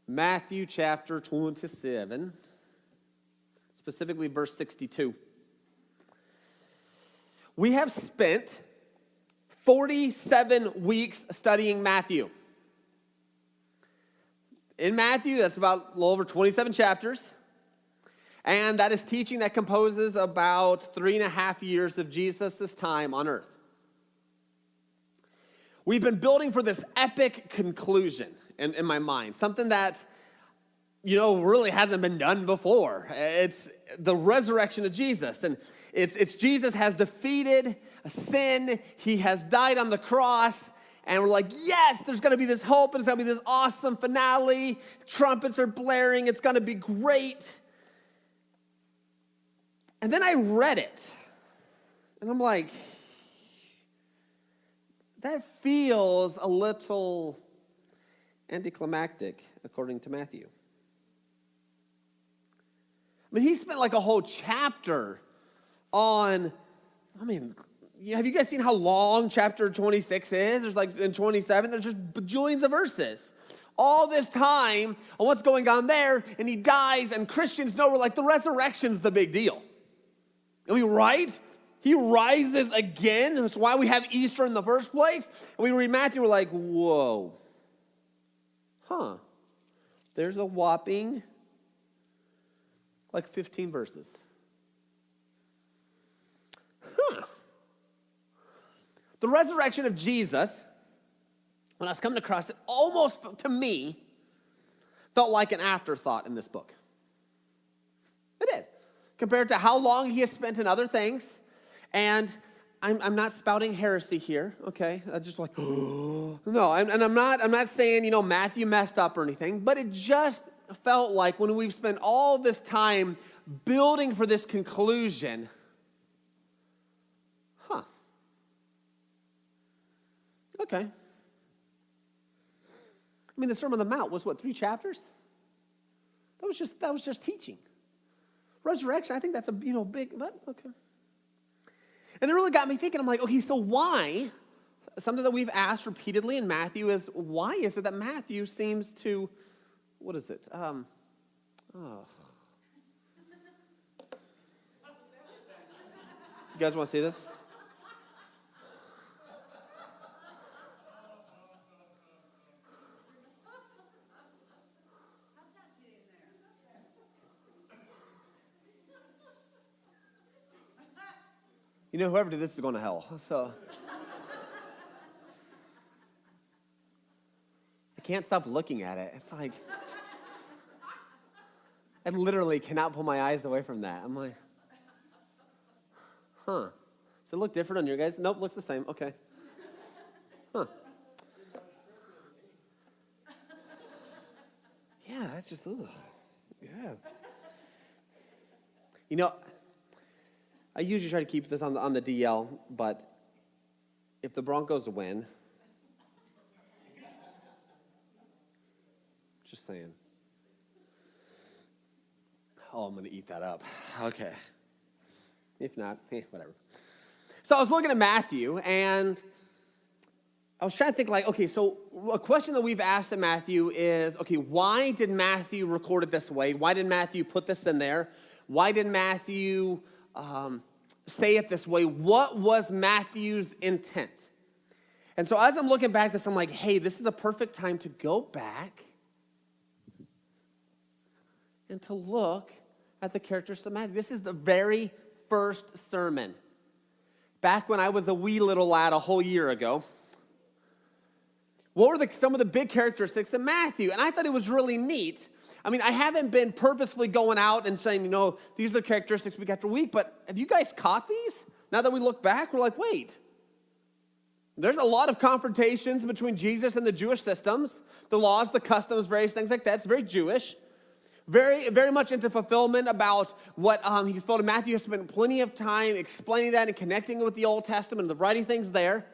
Matthew chapter 27, specifically verse 62. We have spent 47 weeks studying Matthew. In Matthew, that's about a little over 27 chapters. And that is teaching that composes about 3.5 years of Jesus' time on earth. We've been building for this epic conclusion in my mind, something that, really hasn't been done before. It's the resurrection of Jesus. And it's Jesus has defeated sin. He has died on the cross. And we're like, yes, there's going to be this hope, and it's going to be this awesome finale. Trumpets are blaring. It's going to be great. And then I read it, and I'm like, that feels a little anticlimactic, according to Matthew. I mean, he spent like a whole chapter on, have you guys seen how long chapter 26 is? There's like in 27, there's just bajillions of verses. All this time on what's going on there, and he dies, and Christians know we're like, the resurrection's the big deal. I mean, right? He rises again. That's why we have Easter in the first place. And we read Matthew, we're like, whoa. There's a whopping, 15 verses. The resurrection of Jesus, when I was coming across it, almost, to me, felt like an afterthought in this book. It did. Compared to how long he has spent in other things. And I'm not spouting heresy here, okay? I just no, I'm not saying, Matthew messed up or anything, but it just felt like when we've spent all this time building for this conclusion, okay. I mean, the Sermon on the Mount was 3 chapters? That was just teaching. Resurrection, I think that's a, big, but okay. And it really got me thinking, I'm like, okay, so why, something that we've asked repeatedly in Matthew is, why is it that Matthew seems to, what is it? You guys want to see this? Whoever did this is going to hell. So I can't stop looking at it. It's like, I literally cannot pull my eyes away from that. I'm like, Does it look different on your guys? Nope, looks the same. Okay. Yeah, that's just, ugh. Yeah. I usually try to keep this on the DL, but if the Broncos win, just saying. Oh, I'm going to eat that up. Okay. If not, whatever. So I was looking at Matthew, and I was trying to think so a question that we've asked in Matthew is, why did Matthew record it this way? Why did Matthew put this in there? Why did Matthew say it this way? What was Matthew's intent? And so as I'm looking back at this, I'm like, hey, this is a perfect time to go back and to look at the characters of Matthew. This is the very first sermon. Back when I was a wee little lad a whole year ago. What were some of the big characteristics of Matthew? And I thought it was really neat. I haven't been purposefully going out and saying, these are the characteristics week after week, but have you guys caught these? Now that we look back, we're like, wait. There's a lot of confrontations between Jesus and the Jewish systems, the laws, the customs, various things like that. It's very Jewish. Very, very much into fulfillment about what he fulfilled. Matthew has spent plenty of time explaining that and connecting it with the Old Testament and the writing things there.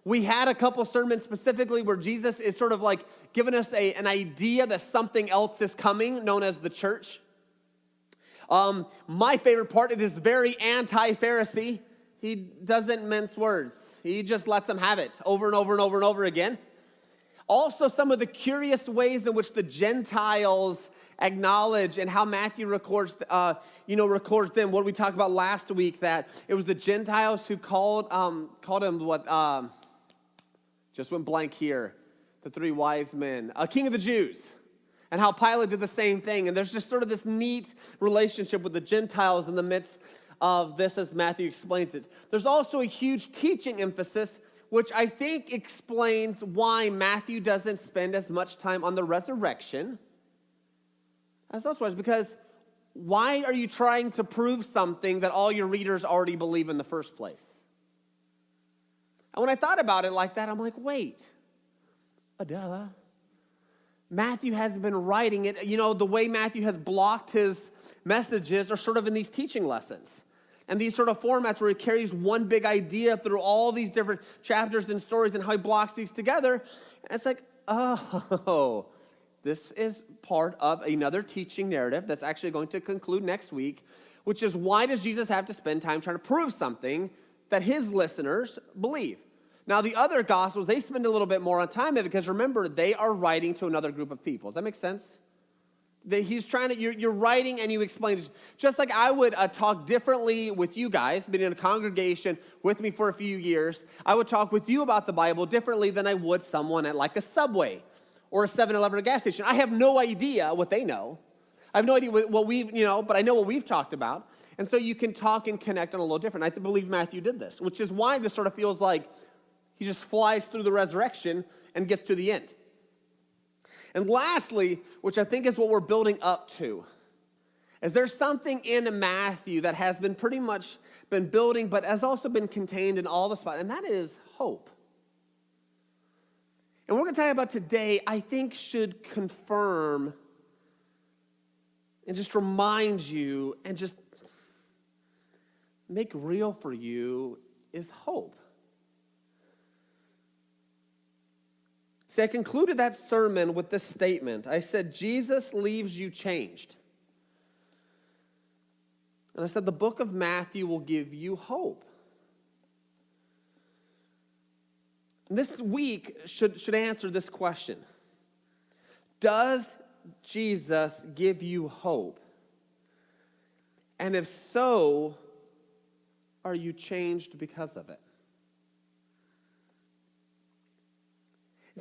We had a couple sermons specifically where Jesus is sort of like giving us an idea that something else is coming, known as the church. My favorite part, it is very anti-Pharisee. He doesn't mince words. He just lets them have it over and over and over and over again. Also, some of the curious ways in which the Gentiles acknowledge and how Matthew records them. What did we talk about last week? That it was the Gentiles who called him what? Just went blank here. The three wise men, king of the Jews. And how Pilate did the same thing. And there's just sort of this neat relationship with the Gentiles in the midst of this as Matthew explains it. There's also a huge teaching emphasis, which I think explains why Matthew doesn't spend as much time on the resurrection as elsewhere. Because why are you trying to prove something that all your readers already believe in the first place? And when I thought about it like that, I'm like, wait, duh. Matthew has been writing it. The way Matthew has blocked his messages are sort of in these teaching lessons. And these sort of formats where he carries one big idea through all these different chapters and stories and how he blocks these together. And it's like, oh, this is part of another teaching narrative that's actually going to conclude next week, which is why does Jesus have to spend time trying to prove something that his listeners believe? Now, the other Gospels, they spend a little bit more on time because remember, they are writing to another group of people. Does that make sense? You're writing and you explain. Just like I would talk differently with you guys, been in a congregation with me for a few years, I would talk with you about the Bible differently than I would someone at like a Subway or a 7-Eleven or a gas station. I have no idea what they know. I have no idea what we've, but I know what we've talked about. And so you can talk and connect on a little different. I believe Matthew did this, which is why this sort of feels like he just flies through the resurrection and gets to the end. And lastly, which I think is what we're building up to, is there's something in Matthew that has been pretty much been building, but has also been contained in all the spots, and that is hope. And what we're going to talk about today, I think should confirm and just remind you and just make real for you is hope. See, I concluded that sermon with this statement. I said, Jesus leaves you changed. And I said, the book of Matthew will give you hope. And this week should answer this question. Does Jesus give you hope? And if so, are you changed because of it?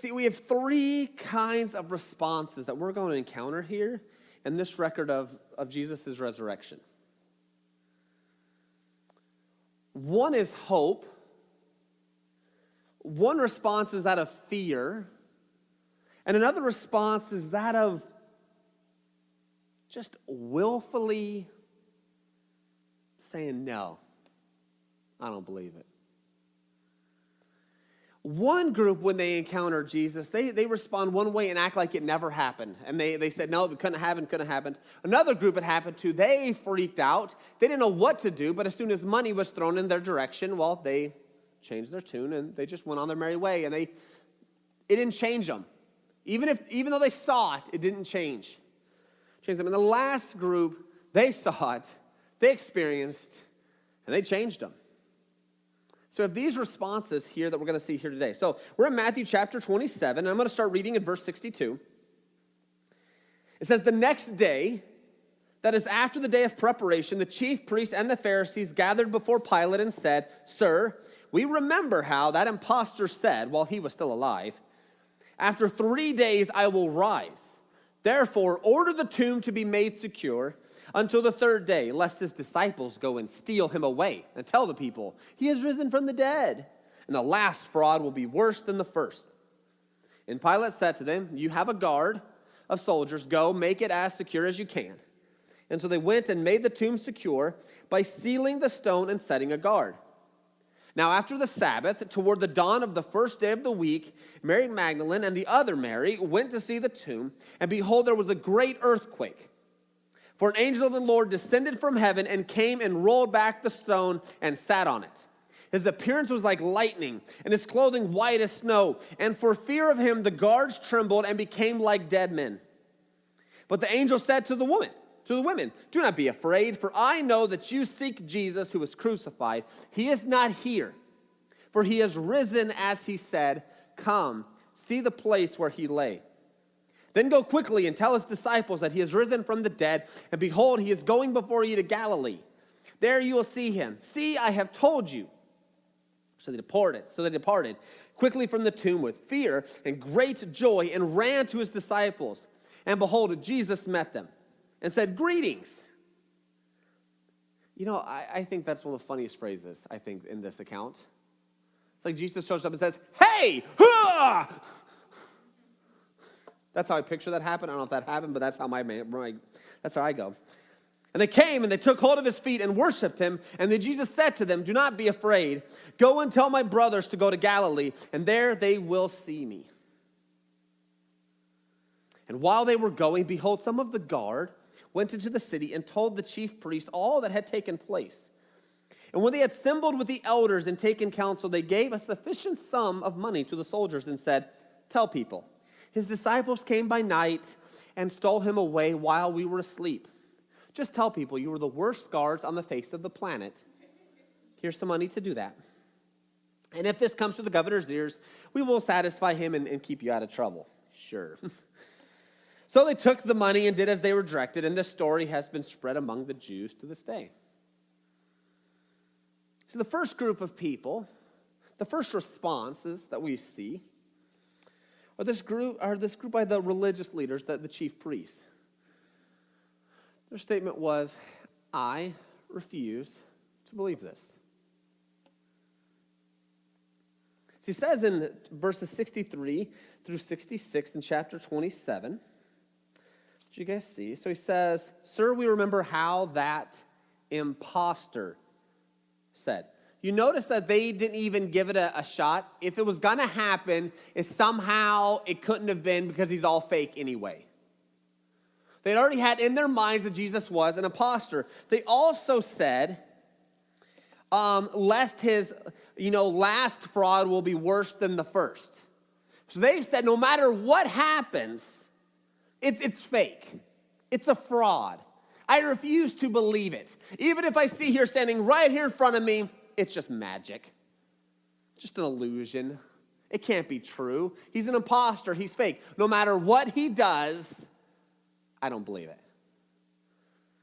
See, we have three kinds of responses that we're going to encounter here in this record of Jesus' resurrection. One is hope. One response is that of fear. And another response is that of just willfully saying, no, I don't believe it. One group, when they encounter Jesus, they respond one way and act like it never happened. And they said, no, it couldn't have happened. Another group it happened to, they freaked out. They didn't know what to do, but as soon as money was thrown in their direction, well, they changed their tune and they just went on their merry way. And it didn't change them. Even though they saw it, it didn't change them. And the last group, they saw it, they experienced, and they changed them. So we have these responses here that we're going to see here today. So we're in Matthew chapter 27, and I'm going to start reading in verse 62. It says, the next day, that is after the day of preparation, the chief priests and the Pharisees gathered before Pilate and said, Sir, we remember how that impostor said while he was still alive, after 3 days I will rise. Therefore, order the tomb to be made secure until the third day, lest his disciples go and steal him away and tell the people, he has risen from the dead. And the last fraud will be worse than the first. And Pilate said to them, you have a guard of soldiers. Go, make it as secure as you can. And so they went and made the tomb secure by sealing the stone and setting a guard. Now after the Sabbath, toward the dawn of the first day of the week, Mary Magdalene and the other Mary went to see the tomb. And behold, there was a great earthquake. For an angel of the Lord descended from heaven and came and rolled back the stone and sat on it. His appearance was like lightning, and his clothing white as snow. And for fear of him, the guards trembled and became like dead men. But the angel said to the women, do not be afraid, for I know that you seek Jesus who was crucified. He is not here, for he has risen as he said. Come, see the place where he lay. Then go quickly and tell his disciples that he has risen from the dead, and behold, he is going before you to Galilee. There you will see him. See, I have told you. So they departed quickly from the tomb with fear and great joy and ran to his disciples. And behold, Jesus met them and said, greetings. You know, I think that's one of the funniest phrases, I think, in this account. It's like Jesus shows up and says, hey! Hah! That's how I picture that happen. I don't know if that happened, but that's how that's how I go. And they came and they took hold of his feet and worshiped him. And then Jesus said to them, do not be afraid. Go and tell my brothers to go to Galilee, and there they will see me. And while they were going, behold, some of the guard went into the city and told the chief priest all that had taken place. And when they had assembled with the elders and taken counsel, they gave a sufficient sum of money to the soldiers and said, tell people, his disciples came by night and stole him away while we were asleep. Just tell people you were the worst guards on the face of the planet. Here's some money to do that. And if this comes to the governor's ears, we will satisfy him and keep you out of trouble. Sure. So they took the money and did as they were directed, and this story has been spread among the Jews to this day. So the first group of people, the first responses that we see, are this group by the religious leaders, the chief priests. Their statement was, I refuse to believe this. He says in verses 63 through 66 in chapter 27, did you guys see? So he says, sir, we remember how that imposter said. You notice that they didn't even give it a shot. If it was going to happen, it couldn't have been because he's all fake anyway. They'd already had in their minds that Jesus was an imposter. They also said, lest his, last fraud will be worse than the first. So they've said no matter what happens, it's fake. It's a fraud. I refuse to believe it. Even if I see here standing right here in front of me, it's just magic. Just an illusion. It can't be true. He's an imposter. He's fake. No matter what he does, I don't believe it.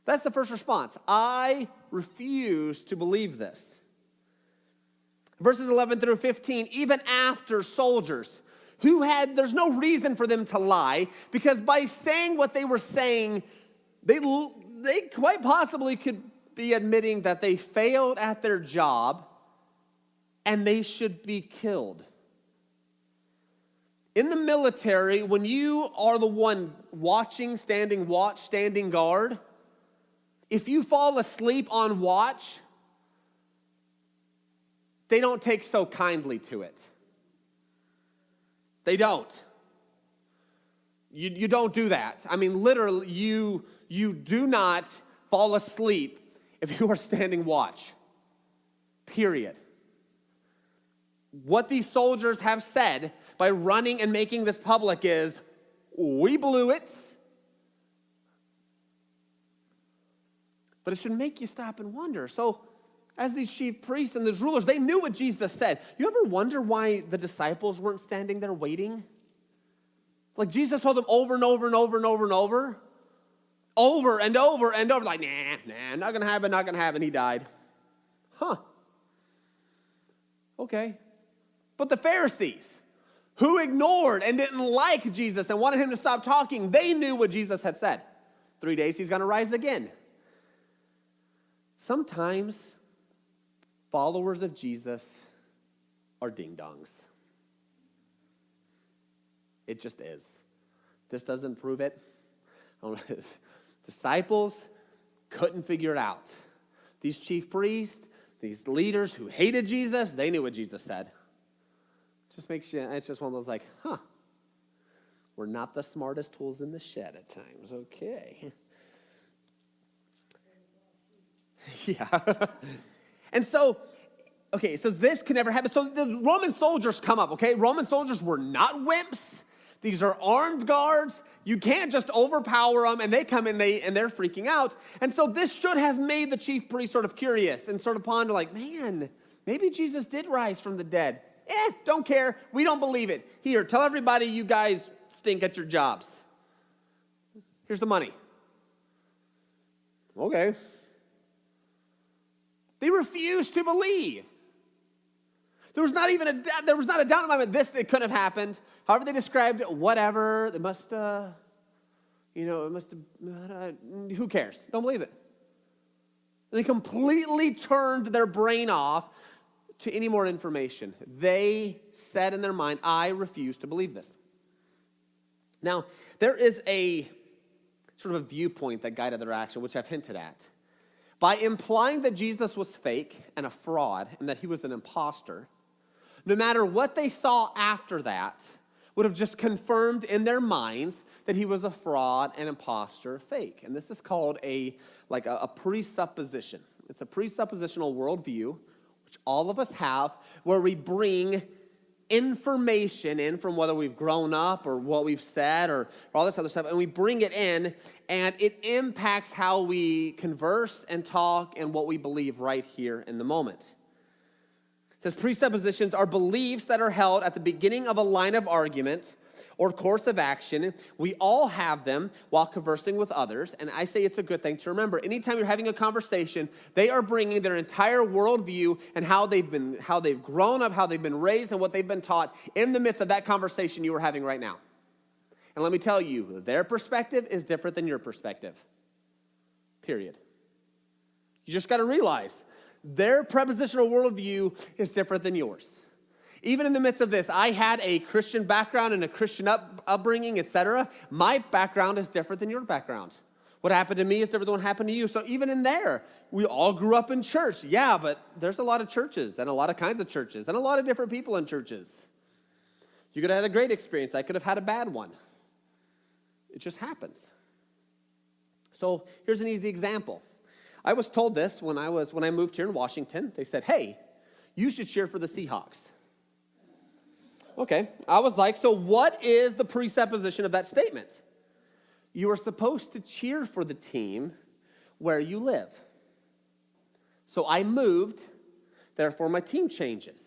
That's the first response. I refuse to believe this. Verses 11 through 15, even after soldiers there's no reason for them to lie, because by saying what they were saying, they quite possibly could be admitting that they failed at their job and they should be killed. In the military, when you are the one watching, standing watch, standing guard, if you fall asleep on watch, they don't take so kindly to it. They don't. You don't do that. I mean, literally, you do not fall asleep if you are standing watch. Period. What these soldiers have said by running and making this public is, we blew it. But it should make you stop and wonder. So, as these chief priests and these rulers, they knew what Jesus said. You ever wonder why the disciples weren't standing there waiting? Like Jesus told them over and over and over and over and over. Over and over and over. Like, nah, not gonna happen. He died. Huh. Okay. But the Pharisees, who ignored and didn't like Jesus and wanted him to stop talking, they knew what Jesus had said. 3 days he's gonna rise again. Sometimes followers of Jesus are ding-dongs. It just is. This doesn't prove it. Disciples couldn't figure it out. These chief priests, these leaders who hated Jesus, they knew what Jesus said. Just makes you, it's just one of those like, we're not the smartest tools in the shed at times. Okay. Yeah. And so this could never happen. So the Roman soldiers come up, okay? Roman soldiers were not wimps. These are armed guards. You can't just overpower them, and they come in and they're freaking out. And so this should have made the chief priest sort of curious and sort of ponder like, man, maybe Jesus did rise from the dead. Don't care. We don't believe it. Here, tell everybody you guys stink at your jobs. Here's the money. Okay. They refused to believe. There was not a doubt in my mind it couldn't have happened. However they described it, whatever, it must have, who cares? Don't believe it. And they completely turned their brain off to any more information. They said in their mind, I refuse to believe this. Now, there is a sort of a viewpoint that guided their action, which I've hinted at. By implying that Jesus was fake and a fraud and that he was an imposter, no matter what they saw after that, would have just confirmed in their minds that he was a fraud, an imposter, fake. And this is called a presupposition. It's a presuppositional worldview, which all of us have, where we bring information in from whether we've grown up or what we've said or all this other stuff, and we bring it in, and it impacts how we converse and talk and what we believe right here in the moment. It says presuppositions are beliefs that are held at the beginning of a line of argument or course of action. We all have them while conversing with others, and I say it's a good thing to remember. Anytime you're having a conversation, they are bringing their entire worldview and how they've grown up, how they've been raised, and what they've been taught in the midst of that conversation you are having right now. And let me tell you, their perspective is different than your perspective. Period. You just got to realize their prepositional worldview is different than yours. Even in the midst of this, I had a Christian background and a Christian upbringing, etc. My background is different than your background. What happened to me is different than what happened to you. So even in there, we all grew up in church. Yeah, but there's a lot of churches and a lot of kinds of churches and a lot of different people in churches. You could have had a great experience. I could have had a bad one. It just happens. So here's an easy example. I was told this when I moved here in Washington. They said, hey, you should cheer for the Seahawks. Okay, I was like, so what is the presupposition of that statement? You are supposed to cheer for the team where you live. So I moved, therefore my team changes.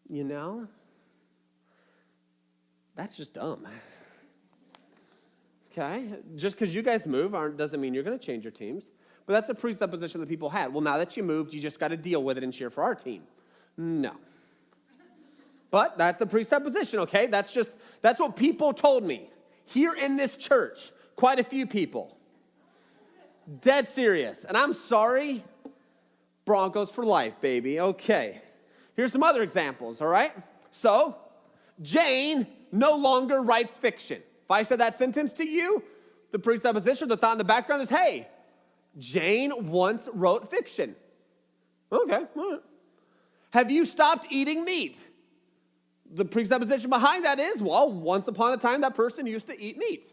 You know? That's just dumb. Okay? Just because you guys move doesn't mean you're going to change your teams. But that's a presupposition that people had. Well, now that you moved, you just got to deal with it and cheer for our team. No. But that's the presupposition, okay? That's what people told me. Here in this church, quite a few people. Dead serious. And I'm sorry, Broncos for life, baby. Okay. Here's some other examples, all right? So, Jane no longer writes fiction. If I said that sentence to you, the presupposition, the thought in the background is, hey, Jane once wrote fiction. Okay, all right. Have you stopped eating meat? The presupposition behind that is, well, once upon a time, that person used to eat meat.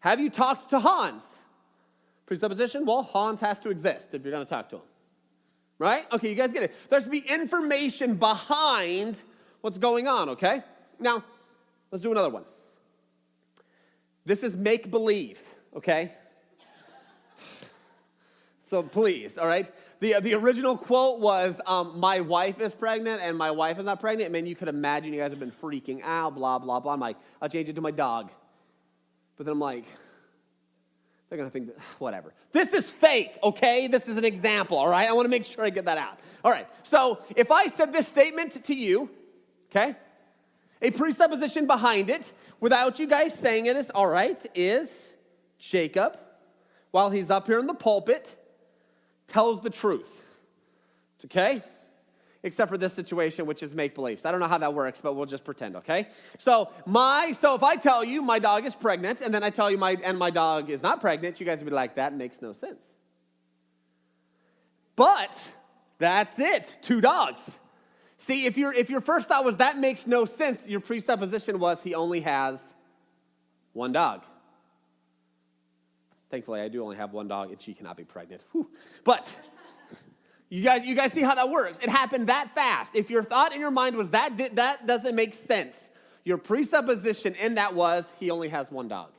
Have you talked to Hans? Presupposition, well, Hans has to exist if you're going to talk to him. Right? Okay, you guys get it. There's to be information behind what's going on, okay? Now, let's do another one. This is make-believe, okay? So please, all right? The original quote was, my wife is pregnant and my wife is not pregnant. Man, you could imagine you guys have been freaking out, blah, blah, blah. I'm like, I'll change it to my dog. But then I'm like, they're going to think, whatever. This is fake, okay? This is an example, all right? I want to make sure I get that out. All right, so if I said this statement to you, okay, a presupposition behind it, without you guys saying it, is, all right, is Jacob, while he's up here in the pulpit, tells the truth, okay? Except for this situation, which is make-believe. So I don't know how that works, but we'll just pretend, okay? So if I tell you my dog is pregnant, and then I tell you my dog is not pregnant, you guys would be like, that makes no sense. But that's it, 2 dogs. See, if your first thought was that makes no sense, your presupposition was he only has 1 dog. Thankfully, I do only have 1 dog, and she cannot be pregnant. Whew. But you guys see how that works. It happened that fast. If your thought in your mind was that doesn't make sense, your presupposition in that was he only has 1 dog.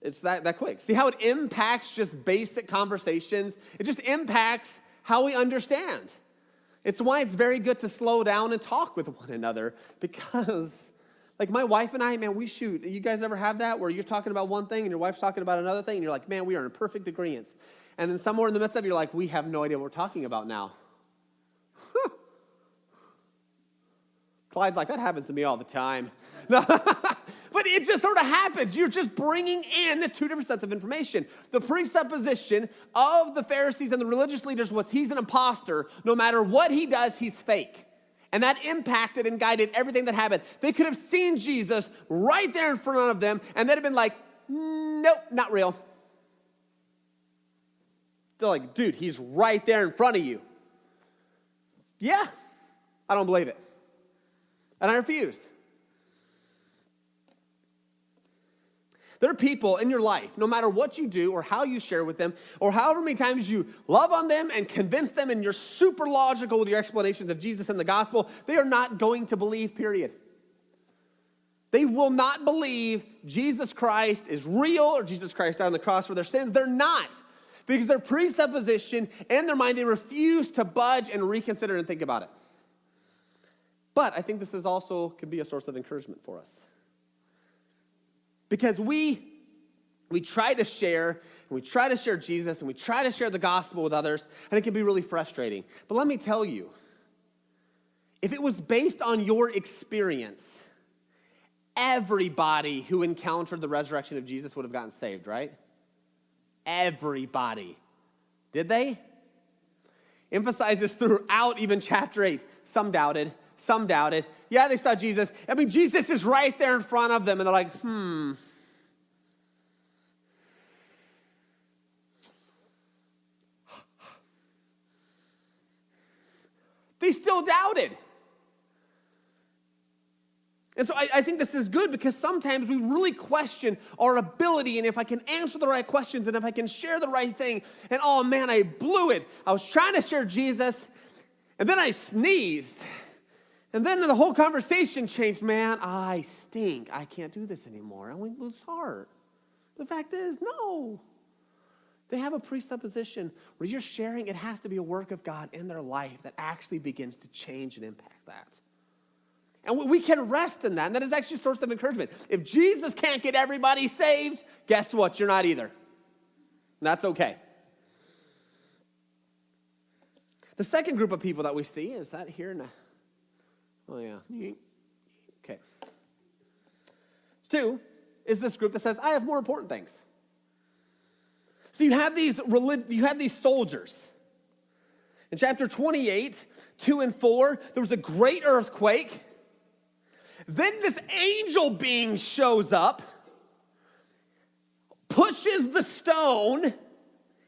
It's that quick. See how it impacts just basic conversations? It just impacts how we understand. It's why it's very good to slow down and talk with one another, because like my wife and I, man, we shoot. You guys ever have that where you're talking about one thing and your wife's talking about another thing and you're like, man, we are in perfect agreement. And then somewhere in the midst of it, you're like, we have no idea what we're talking about now. Clyde's like, that happens to me all the time. But it just sort of happens. You're just bringing in two different sets of information. The presupposition of the Pharisees and the religious leaders was he's an imposter. No matter what he does, he's fake. And that impacted and guided everything that happened. They could have seen Jesus right there in front of them, and they'd have been like, nope, not real. They're like, dude, he's right there in front of you. Yeah, I don't believe it. And I refuse. There are people in your life, no matter what you do or how you share with them, or however many times you love on them and convince them and you're super logical with your explanations of Jesus and the gospel, they are not going to believe, period. They will not believe Jesus Christ is real or Jesus Christ died on the cross for their sins. They're not. Because their presupposition in their mind, they refuse to budge and reconsider and think about it. But I think this is also could be a source of encouragement for us. Because we try to share, and we try to share Jesus, and we try to share the gospel with others, and it can be really frustrating. But let me tell you, if it was based on your experience, everybody who encountered the resurrection of Jesus would have gotten saved, right? Everybody. Did they? Emphasizes throughout even chapter 8. Some doubted. Some doubted. Yeah, they saw Jesus. I mean, Jesus is right there in front of them, and they're like, They still doubted. And so I think this is good because sometimes we really question our ability and if I can answer the right questions and if I can share the right thing. And oh man, I blew it. I was trying to share Jesus and then I sneezed. And then the whole conversation changed. Man, I stink. I can't do this anymore. I went lose heart. The fact is, no. They have a presupposition where you're sharing, it has to be a work of God in their life that actually begins to change and impact that. And we can rest in that, and that is actually a source of encouragement. If Jesus can't get everybody saved, guess what? You're not either. And that's okay. The second group of people that we see is that here in the, oh yeah, okay. Two is this group that says, I have more important things. So you have these soldiers. In chapter 28, 2 and 4, there was a great earthquake. Then this angel being shows up, pushes the stone.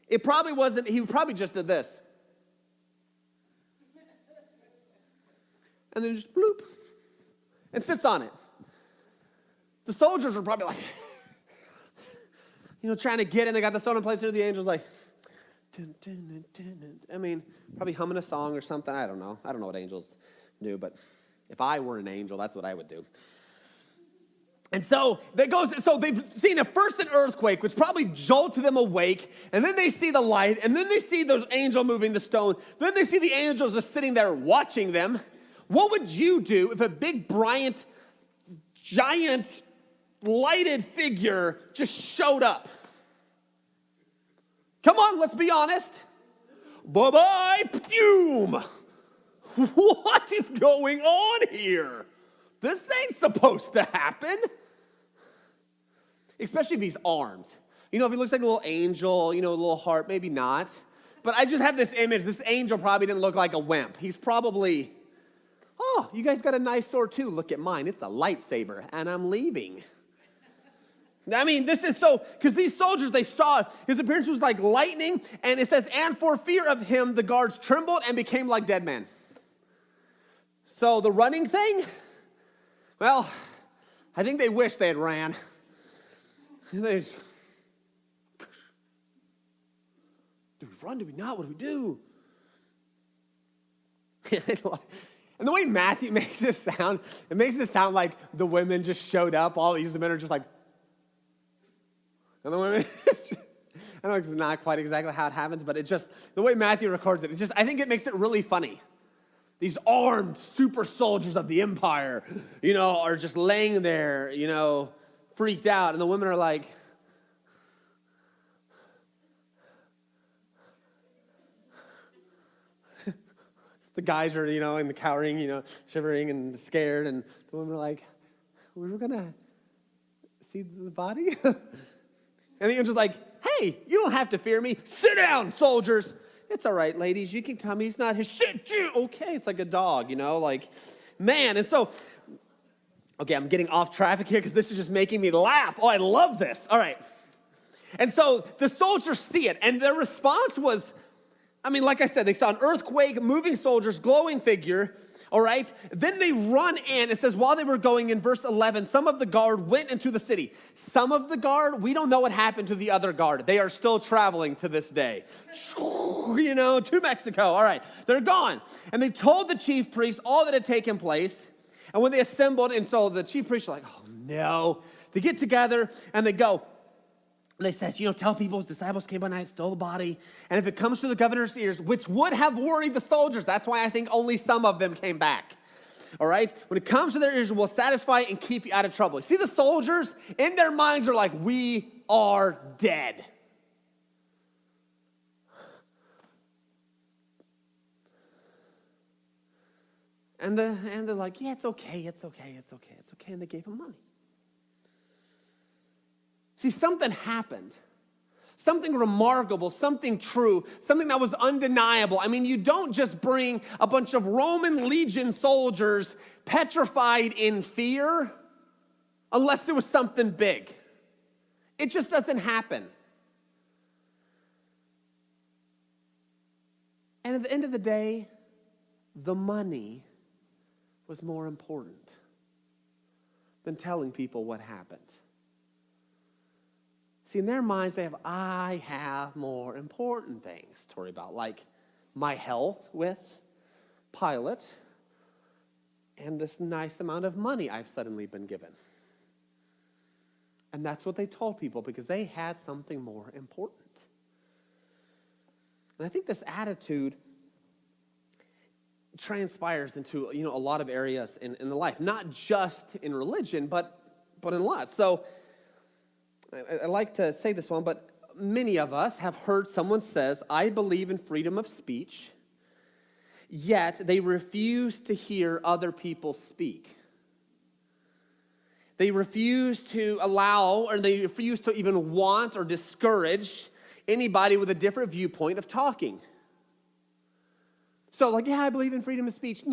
It probably wasn't, he probably just did this. And then just bloop, and sits on it. The soldiers were probably like, trying to get in. They got the stone in place, and the angel's like, dun, dun, dun, dun, dun. I mean, probably humming a song or something. I don't know. I don't know what angels do, but if I were an angel, that's what I would do. And so they've seen first an earthquake, which probably jolted them awake, and then they see the light, and then they see the angel moving the stone. Then they see the angels just sitting there watching them. What would you do if a big, giant, lighted figure just showed up? Come on, let's be honest. Bye-bye, p'tyoom. What is going on here? This ain't supposed to happen. Especially if he's armed. If he looks like a little angel, a little heart, maybe not. But I just have this image. This angel probably didn't look like a wimp. He's probably, oh, you guys got a nice sword too. Look at mine. It's a lightsaber, and I'm leaving. I mean, this is so, because these soldiers, they saw his appearance was like lightning, and it says, and for fear of him, the guards trembled and became like dead men. So the running thing, well, I think they wish they had ran. Do we run? Do we not? What do we do? And the way Matthew makes this sound, it makes it sound like the women just showed up. All these men are just like, and the women, and know it's not quite exactly how it happens, but it's just, the way Matthew records it, I think it makes it really funny. These armed super soldiers of the empire, are just laying there, freaked out. And the women are like, the guys are, in the cowering, shivering and scared. And the women are like, we were going to see the body? And the angel's like, hey, you don't have to fear me. Sit down, soldiers. It's all right, ladies. You can come. He's not here. Sit you. Okay, it's like a dog, man. And so, okay, I'm getting off traffic here because this is just making me laugh. Oh, I love this. All right. And so the soldiers see it, and their response was, like I said, they saw an earthquake, moving soldiers, glowing figure, all right? Then they run in. It says, while they were going in verse 11, some of the guard went into the city. Some of the guard, we don't know what happened to the other guard. They are still traveling to this day. To Mexico. All right, they're gone. And they told the chief priests all that had taken place. And when they assembled, and so the chief priests are like, oh no. They get together and they go. And they says, tell people his disciples came by night, stole the body. And if it comes to the governor's ears, which would have worried the soldiers, that's why I think only some of them came back. All right? When it comes to their ears, we'll satisfy and keep you out of trouble. See, the soldiers, in their minds, are like, we are dead. And they're like, yeah, it's okay. And they gave him money. See, something happened. Something remarkable, something true, something that was undeniable. You don't just bring a bunch of Roman legion soldiers petrified in fear unless there was something big. It just doesn't happen. And at the end of the day, the money was more important than telling people what happened. See, in their minds, I have more important things to worry about, like my health with Pilate and this nice amount of money I've suddenly been given. And that's what they told people because they had something more important. And I think this attitude transpires into, a lot of areas in the life, not just in religion, but in lots. So I like to say this one, but many of us have heard someone says, I believe in freedom of speech, yet they refuse to hear other people speak. They refuse to allow, or they refuse to even want or discourage anybody with a different viewpoint of talking. So yeah, I believe in freedom of speech. And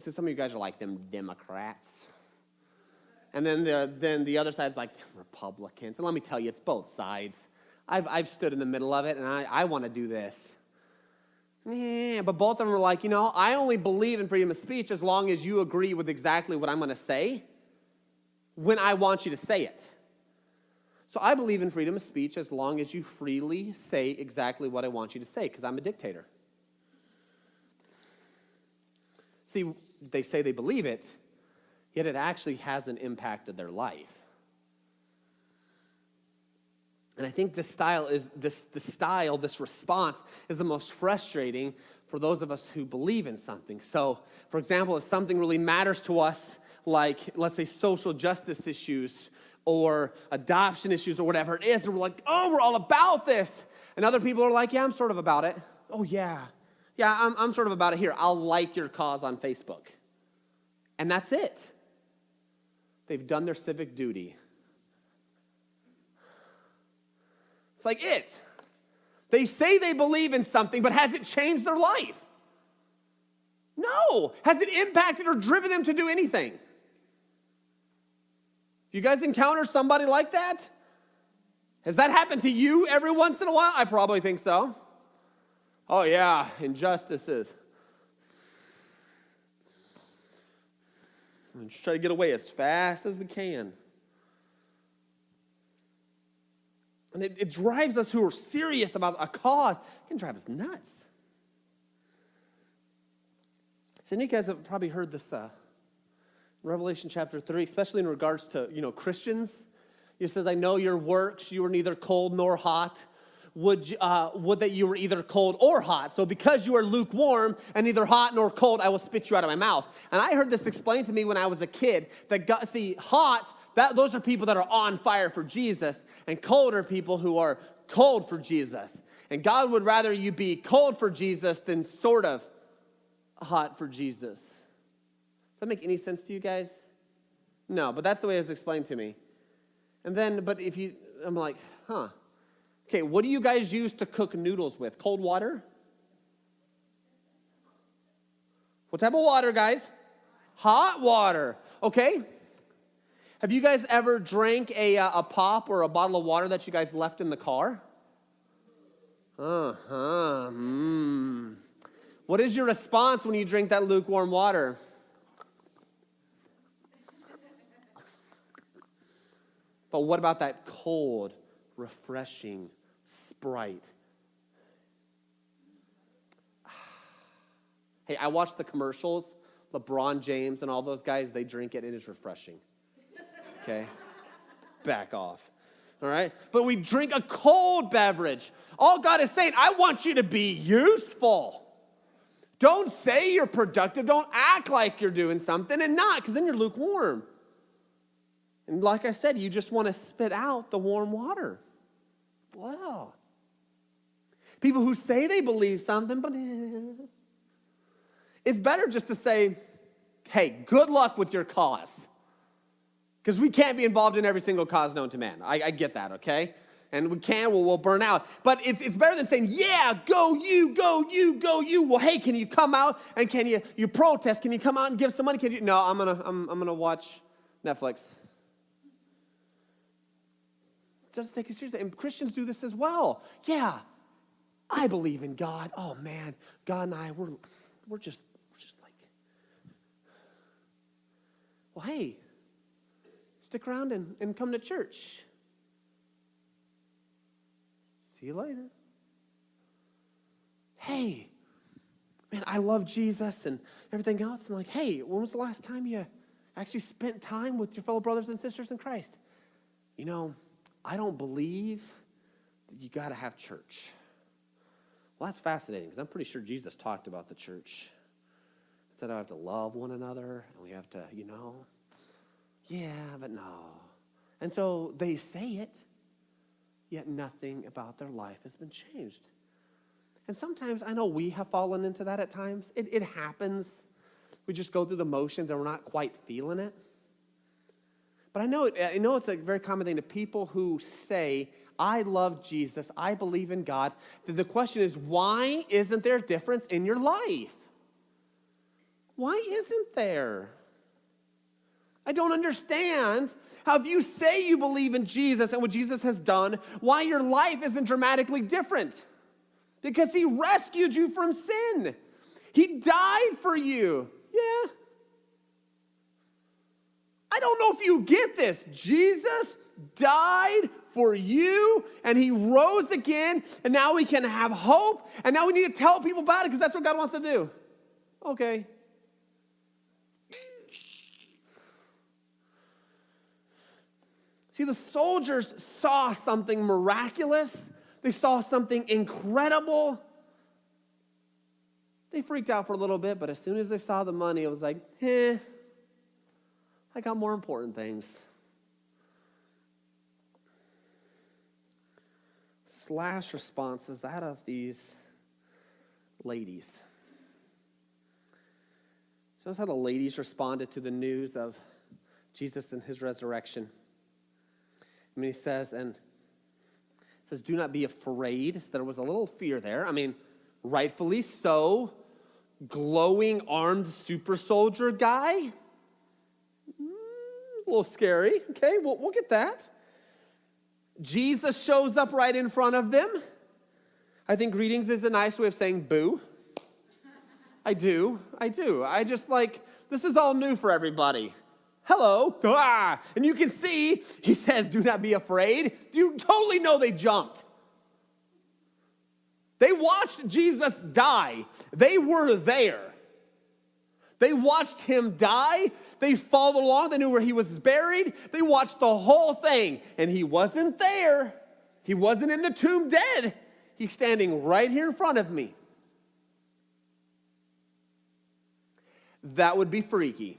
so some of you guys are like them Democrats. And then the other side's like Republicans. And let me tell you, it's both sides. I've stood in the middle of it, and I want to do this. Yeah, but both of them are like, I only believe in freedom of speech as long as you agree with exactly what I'm going to say when I want you to say it. So I believe in freedom of speech as long as you freely say exactly what I want you to say, because I'm a dictator. See, they say they believe it, yet it actually hasn't impacted their life. And I think this response is the most frustrating for those of us who believe in something. So, for example, if something really matters to us, like, let's say, social justice issues or adoption issues or whatever it is, and we're like, oh, we're all about this. And other people are like, yeah, I'm sort of about it. Oh, yeah. Yeah, I'm sort of about it. Here, I'll like your cause on Facebook. And that's it. They've done their civic duty. It's like it. They say they believe in something, but has it changed their life? No. Has it impacted or driven them to do anything? You guys encounter somebody like that? Has that happened to you every once in a while? I probably think so. Oh yeah, injustices. And just try to get away as fast as we can. And it drives us who are serious about a cause. It can drive us nuts. So you guys have probably heard this in Revelation chapter 3, especially in regards to, Christians. He says, I know your works. You are neither cold nor hot. Would that you were either cold or hot. So because you are lukewarm and neither hot nor cold, I will spit you out of my mouth. And I heard this explained to me when I was a kid. That God, see, hot, those are people that are on fire for Jesus. And cold are people who are cold for Jesus. And God would rather you be cold for Jesus than sort of hot for Jesus. Does that make any sense to you guys? No, but that's the way it was explained to me. And then, I'm like, huh. Okay, what do you guys use to cook noodles with? Cold water? What type of water, guys? Hot water. Okay. Have you guys ever drank a pop or a bottle of water that you guys left in the car? What is your response when you drink that lukewarm water? But what about that cold, refreshing Sprite? Hey, I watch the commercials. LeBron James and all those guys, they drink it. It is refreshing. Okay? Back off. All right? But we drink a cold beverage. All God is saying, I want you to be useful. Don't say you're productive. Don't act like you're doing something and not, because then you're lukewarm. And like I said, you just want to spit out the warm water. Wow. People who say they believe something, but it's better just to say, hey, good luck with your cause. Because we can't be involved in every single cause known to man. I get that, okay? And we'll burn out. But it's better than saying, yeah, go you, go you, go you. Well, hey, can you come out and can you protest? Can you come out and give some money? Can you? No, I'm gonna watch Netflix. Doesn't take it seriously. And Christians do this as well. Yeah, I believe in God. Oh man, God and I, we're just like, well, hey, stick around and come to church. See you later. Hey, man, I love Jesus and everything else. And like, hey, when was the last time you actually spent time with your fellow brothers and sisters in Christ? You know, I don't believe that you got to have church. Well, that's fascinating because I'm pretty sure Jesus talked about the church. He said I have to love one another and we have to, yeah, but no. And so they say it, yet nothing about their life has been changed. And sometimes I know we have fallen into that at times. It happens. We just go through the motions and we're not quite feeling it. But I know it's a very common thing to people who say, I love Jesus, I believe in God. The question is, why isn't there a difference in your life? Why isn't there? I don't understand how if you say you believe in Jesus and what Jesus has done, why your life isn't dramatically different. Because he rescued you from sin. He died for you. Yeah. I don't know if you get this. Jesus died for you, and he rose again, and now we can have hope, and now we need to tell people about it because that's what God wants to do. Okay. See, the soldiers saw something miraculous. They saw something incredible. They freaked out for a little bit, but as soon as they saw the money, it was like, I got more important things. This last response is that of these ladies. Notice how the ladies responded to the news of Jesus and his resurrection. I mean, he says, do not be afraid. So there was a little fear there. I mean, rightfully so. Glowing armed super soldier guy. A little scary. Okay, we'll get that. Jesus shows up right in front of them. I think greetings is a nice way of saying boo. I do. I just this is all new for everybody. Hello. Ah. And you can see, he says, do not be afraid. You totally know they jumped. They watched Jesus die. They were there. They watched him die. They followed along. They knew where he was buried. They watched the whole thing. And he wasn't there. He wasn't in the tomb dead. He's standing right here in front of me. That would be freaky.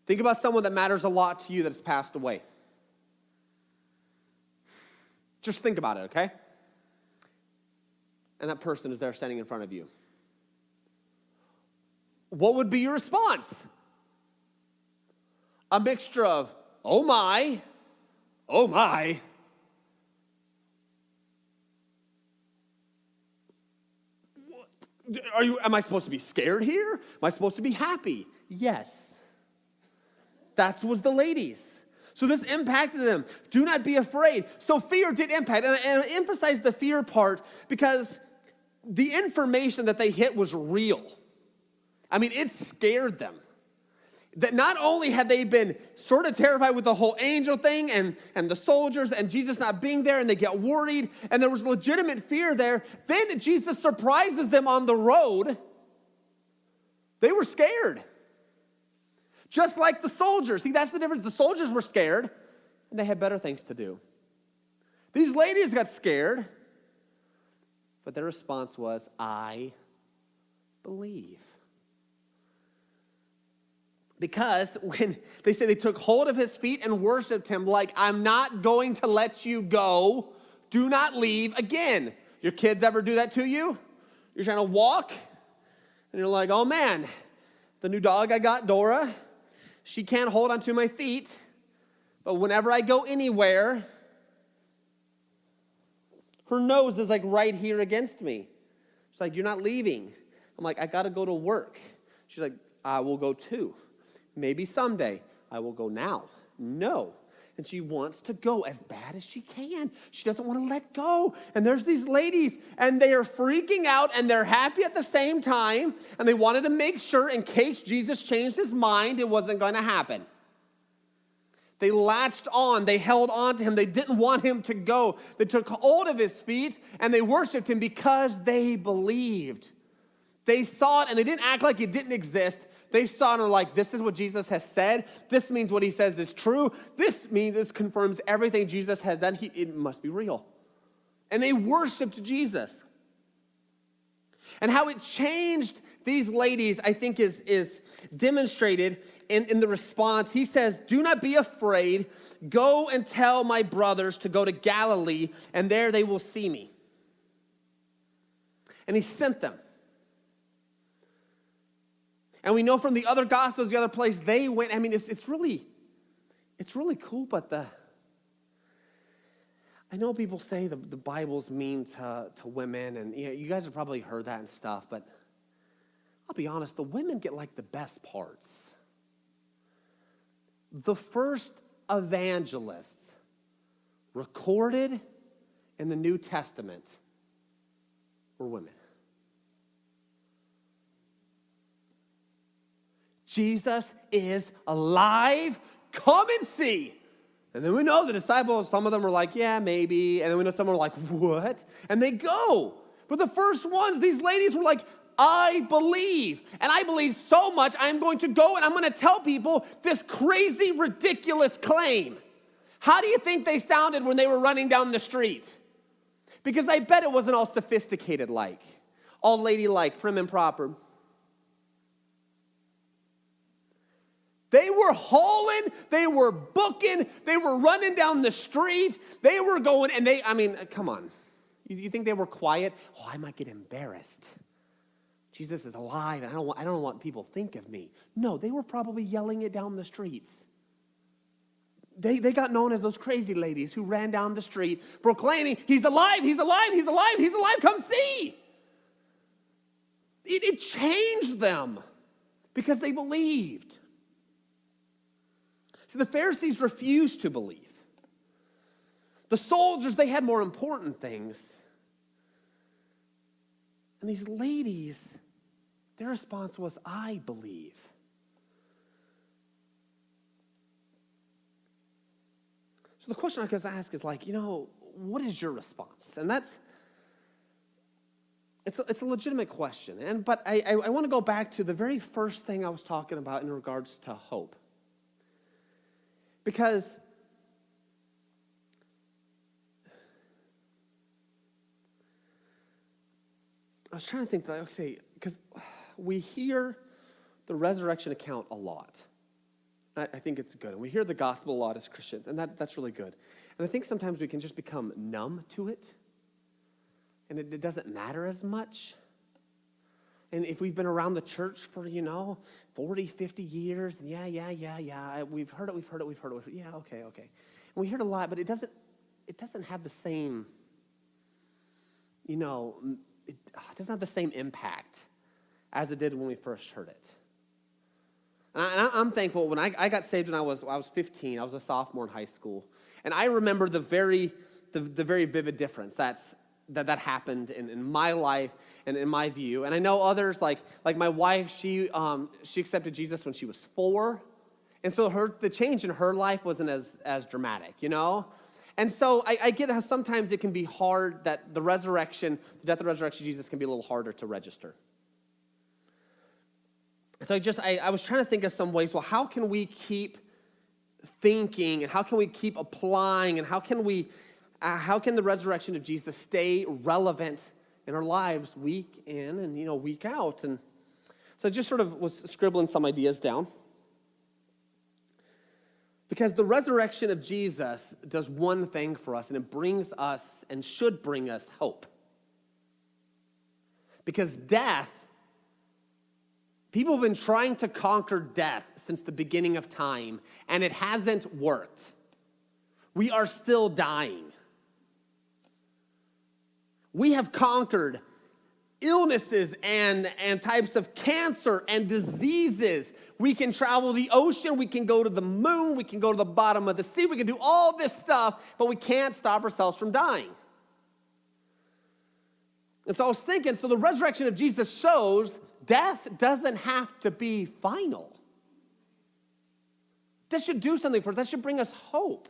Think about someone that matters a lot to you that has passed away. Just think about it, okay? And that person is there standing in front of you. What would be your response? A mixture of, oh my. Am I supposed to be scared here? Am I supposed to be happy? Yes. That was the ladies. So this impacted them. Do not be afraid. So fear did impact. And I emphasize the fear part because the information that they hit was real. I mean, it scared them. That not only had they been sort of terrified with the whole angel thing and the soldiers and Jesus not being there, and they get worried, and there was legitimate fear there, then Jesus surprises them on the road. They were scared. Just like the soldiers. See, that's the difference. The soldiers were scared, and they had better things to do. These ladies got scared, but their response was, I believe. Because when they say they took hold of his feet and worshiped him like, I'm not going to let you go. Do not leave again. Your kids ever do that to you? You're trying to walk, and you're like, oh man, the new dog I got, Dora, she can't hold onto my feet, but whenever I go anywhere, her nose is like right here against me. She's like, you're not leaving. I'm like, I got to go to work. She's like, I will go too. Maybe someday. I will go now. No. And she wants to go as bad as she can. She doesn't want to let go. And there's these ladies, and they are freaking out, and they're happy at the same time, and they wanted to make sure in case Jesus changed his mind, it wasn't going to happen. They latched on. They held on to him. They didn't want him to go. They took hold of his feet, and they worshiped him because they believed. They saw it, and they didn't act like it didn't exist. They saw it and were like, this is what Jesus has said. This means what he says is true. This confirms everything Jesus has done. It must be real. And they worshiped Jesus. And how it changed these ladies, I think, is demonstrated in the response. He says, do not be afraid. Go and tell my brothers to go to Galilee, and there they will see me. And he sent them. And we know from the other Gospels, the other place they went. I mean, it's really cool, but I know people say the Bible's mean to women, and you guys have probably heard that and stuff, but I'll be honest, the women get like the best parts. The first evangelists recorded in the New Testament were women. Jesus is alive. Come and see. And then we know the disciples, some of them are like, yeah, maybe. And then we know some are like, what? And they go. But the first ones, these ladies were like, I believe. And I believe so much, I'm going to go and I'm going to tell people this crazy, ridiculous claim. How do you think they sounded when they were running down the street? Because I bet it wasn't all sophisticated like, all ladylike, prim and proper. They were hauling, they were booking, they were running down the street, they were going, and come on. You think they were quiet? Oh, I might get embarrassed. Jesus is alive, and I don't want what people think of me. No, they were probably yelling it down the streets. They got known as those crazy ladies who ran down the street proclaiming, he's alive, he's alive, he's alive, he's alive, come see. It changed them because they believed. See, the Pharisees refused to believe. The soldiers, they had more important things. And these ladies, their response was, I believe. So the question I guess ask is like, what is your response? And it's a legitimate question. But I want to go back to the very first thing I was talking about in regards to hope. Because I was trying to think, okay, because we hear the resurrection account a lot. I think it's good. And we hear the gospel a lot as Christians, and that's really good. And I think sometimes we can just become numb to it, and it doesn't matter as much. And if we've been around the church for, 40, 50 years, yeah, we've heard it, yeah, okay. And we heard a lot, but it doesn't have the same, it doesn't have the same impact as it did when we first heard it. And I'm thankful. When I got saved when I was 15, I was a sophomore in high school. And I remember the very vivid difference that happened in my life and in my view. And I know others, like my wife, she accepted Jesus when she was 4. And so the change in her life wasn't as dramatic, And so I get how sometimes it can be hard that the death and resurrection of Jesus can be a little harder to register. So I was trying to think of some ways, well, how can we keep thinking and how can we keep applying and how can the resurrection of Jesus stay relevant in our lives week in and, week out? And so I just sort of was scribbling some ideas down. Because the resurrection of Jesus does one thing for us, and it brings us and should bring us hope. Because people have been trying to conquer death since the beginning of time, and it hasn't worked. We are still dying. We have conquered illnesses and types of cancer and diseases. We can travel the ocean, we can go to the moon, we can go to the bottom of the sea, we can do all this stuff, but we can't stop ourselves from dying. And so I was thinking, so the resurrection of Jesus shows death doesn't have to be final. This should do something for us. That should bring us hope.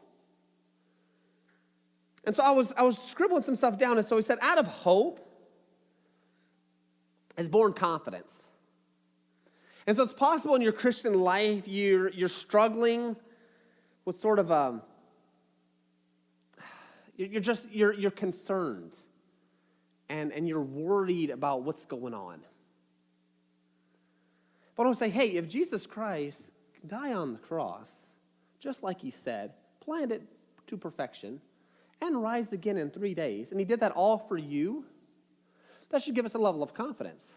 And so I was scribbling some stuff down, and so he said, out of hope is born confidence. And so it's possible in your Christian life you're struggling with sort of you're concerned and you're worried about what's going on. But I want to say, hey, if Jesus Christ can die on the cross, just like he said, planned it to perfection, and rise again in 3 days, and he did that all for you, that should give us a level of confidence.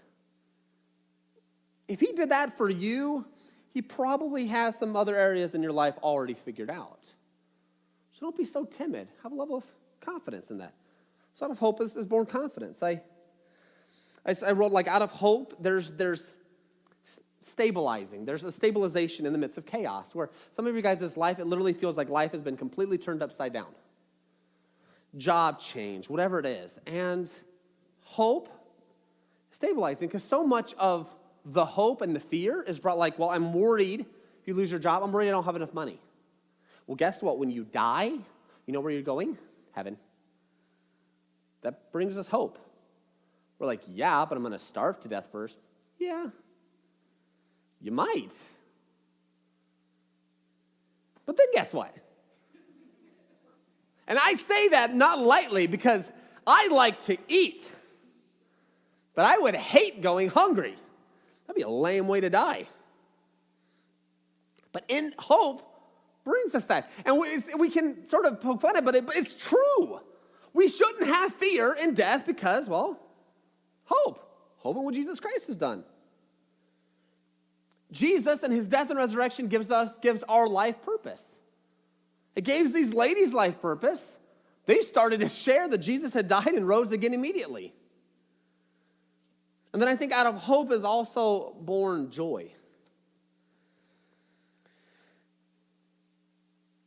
If he did that for you, he probably has some other areas in your life already figured out. So don't be so timid. Have a level of confidence in that. So out of hope is born confidence. I wrote, out of hope, there's stabilizing. There's a stabilization in the midst of chaos, where some of you guys' life, it literally feels like life has been completely turned upside down. Job change, whatever it is. And hope, stabilizing, because so much of the hope and the fear is brought well, I'm worried if you lose your job, I'm worried I don't have enough money. Well, guess what? When you die, you know where you're going? Heaven. That brings us hope. We're yeah, but I'm going to starve to death first. Yeah, you might. But then guess what? And I say that not lightly because I like to eat. But I would hate going hungry. That'd be a lame way to die. But in hope brings us that. And we can sort of poke fun at it, but it's true. We shouldn't have fear in death because, well, hope. Hope in what Jesus Christ has done. Jesus and his death and resurrection gives our life purpose. It gave these ladies life purpose. They started to share that Jesus had died and rose again immediately. And then I think out of hope is also born joy.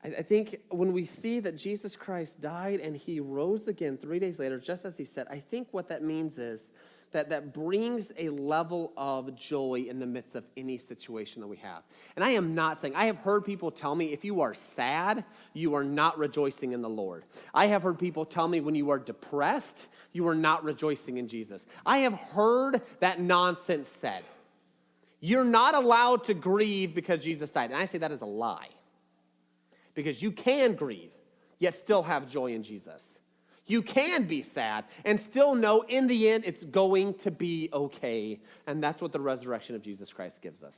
I think when we see that Jesus Christ died and he rose again 3 days later, just as he said, I think what that means is that brings a level of joy in the midst of any situation that we have. And I am not saying, I have heard people tell me if you are sad, you are not rejoicing in the Lord. I have heard people tell me when you are depressed, you are not rejoicing in Jesus. I have heard that nonsense said. You're not allowed to grieve because Jesus died. And I say that is a lie. Because you can grieve, yet still have joy in Jesus. You can be sad and still know in the end it's going to be okay. And that's what the resurrection of Jesus Christ gives us.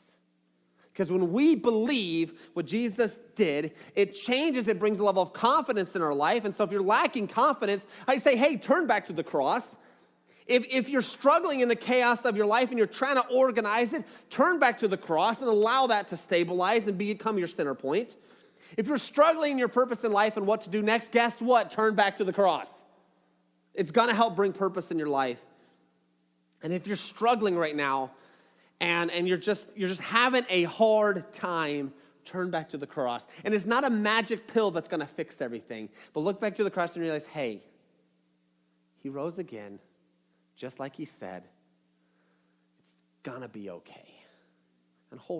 Because when we believe what Jesus did, it changes, it brings a level of confidence in our life. And so if you're lacking confidence, I say, hey, turn back to the cross. If you're struggling in the chaos of your life and you're trying to organize it, turn back to the cross and allow that to stabilize and become your center point. If you're struggling in your purpose in life and what to do next, guess what? Turn back to the cross. It's going to help bring purpose in your life. And if you're struggling right now and you're just having a hard time, turn back to the cross. And it's not a magic pill that's going to fix everything. But look back to the cross and realize, hey, he rose again, just like he said. It's going to be okay. And hold on.